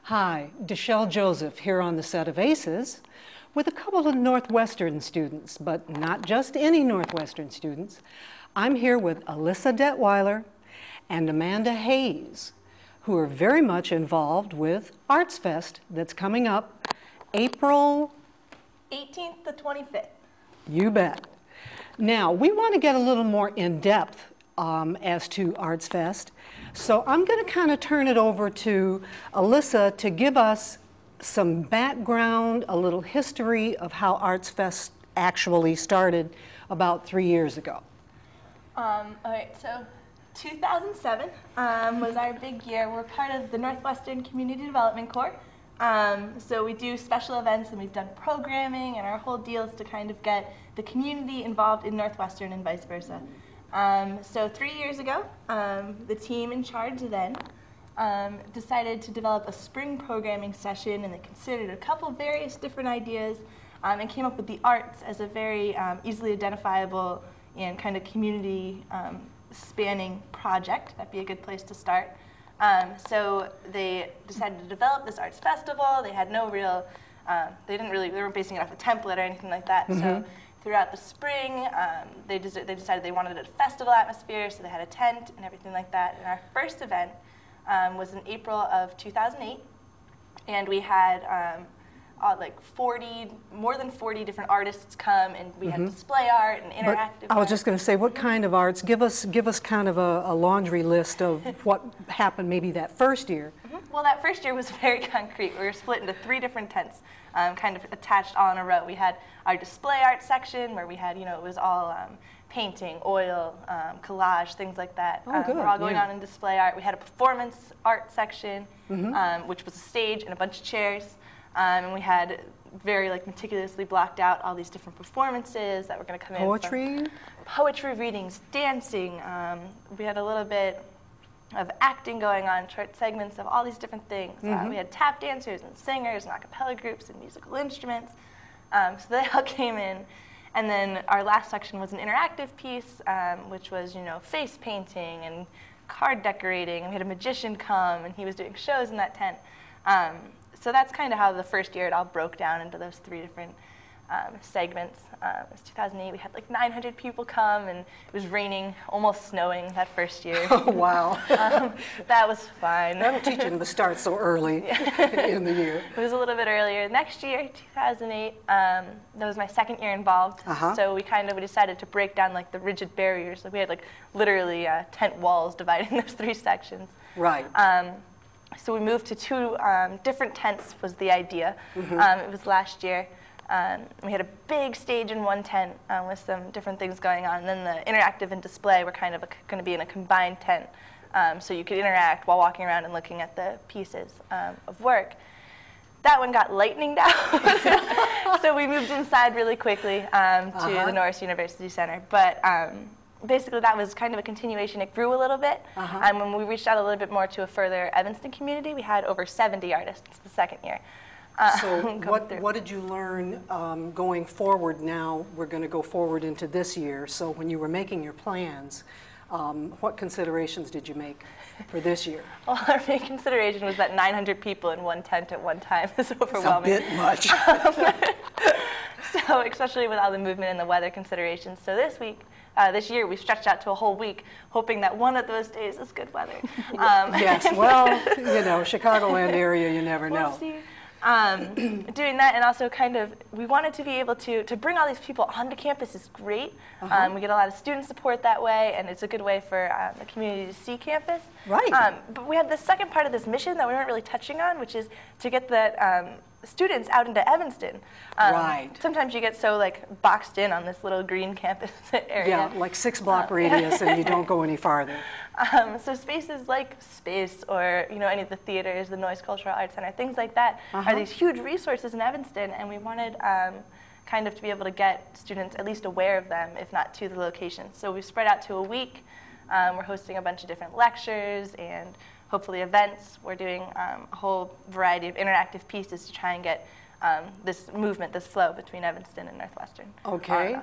Hi, Deshelle Joseph here on the set of ACES with a couple of Northwestern students, but not just any Northwestern students. I'm here with Alyssa Detweiler and Amanda Hayes, who are very much involved with ArtsFest that's coming up April 18th to 25th. You bet. Now, we want to get a little more in-depth as to ArtsFest, so I'm going to kind of turn it over to Alyssa to give us some background, a little history of how ArtsFest actually started about 3 years ago. All right, so 2007 was our big year. We're part of the Northwestern Community Development Corps. So we do special events and we've done programming, and our whole deal is to kind of get the community involved in Northwestern and vice versa. So 3 years ago, the team in charge then decided to develop a spring programming session, and they considered a couple various different ideas and came up with the arts as a very easily identifiable and kind of community spanning project. That'd be a good place to start. So they decided to develop this arts festival. They had no real, they weren't basing it off a template or anything like that. Mm-hmm. So throughout the spring, they decided they wanted a festival atmosphere, so they had a tent and everything like that. And our first event was in April of 2008, and we had like more than 40 different artists come, and we had display art and interactive I was art. just going to say, what kind of arts? Give us kind of a laundry list of what happened maybe that first year. Well, that first year was very concrete. We were split into 3 different tents, kind of attached all in a row. We had our display art section where we had, it was all painting, oil, collage, things like that. Oh, good. We're all going on in display art. We had a performance art section, which was a stage and a bunch of chairs. And we had very meticulously blocked out all these different performances that were going to come in. Poetry readings, dancing. We had a little bit of acting going on, short segments of all these different things. We had tap dancers and singers and a cappella groups and musical instruments. So they all came in. And then our last section was an interactive piece, which was, face painting and card decorating. And we had a magician come, and he was doing shows in that tent. So that's kind of how the first year it all broke down into those 3 different segments. It was 2008. We had 900 people come, and it was raining, almost snowing that first year. Oh, wow. That was fine. I'm teaching them to start so early in the year. It was a little bit earlier. Next year, 2008, that was my second year involved. So we decided to break down the rigid barriers. We had literally tent walls dividing those 3 sections. Right. So we moved to 2 different tents was the idea. It was last year. We had a big stage in one tent with some different things going on. And then the interactive and display were kind of going to be in a combined tent. So you could interact while walking around and looking at the pieces of work. That one got lightninged out. So we moved inside really quickly to the Northwestern University Center. But basically, that was kind of a continuation. It grew a little bit. And when we reached out a little bit more to a further Evanston community, we had over 70 artists the second year. So what did you learn going forward now? We're going to go forward into this year. So when you were making your plans, what considerations did you make for this year? Well, our main consideration was that 900 people in one tent at one time is overwhelming. It's a bit much. So especially with all the movement and the weather considerations. So this year, we stretched out to a whole week, hoping that one of those days is good weather. Yes, well, Chicagoland area, you never know. We'll see. Doing that, and also we wanted to be able to bring all these people onto campus is great. We get a lot of student support that way, and it's a good way for the community to see campus. Right. But we have the second part of this mission that we weren't really touching on, which is to get the students out into Evanston. Right. Sometimes you get so boxed in on this little green campus area. Yeah, 6-block radius, and you don't go any farther. So spaces like Space or any of the theaters, the Noise Cultural Arts Center, things like that are these huge resources in Evanston, and we wanted to be able to get students at least aware of them, if not to the locations. So we spread out to a week. We're hosting a bunch of different lectures and hopefully events. We're doing a whole variety of interactive pieces to try and get this movement, this flow between Evanston and Northwestern. Okay.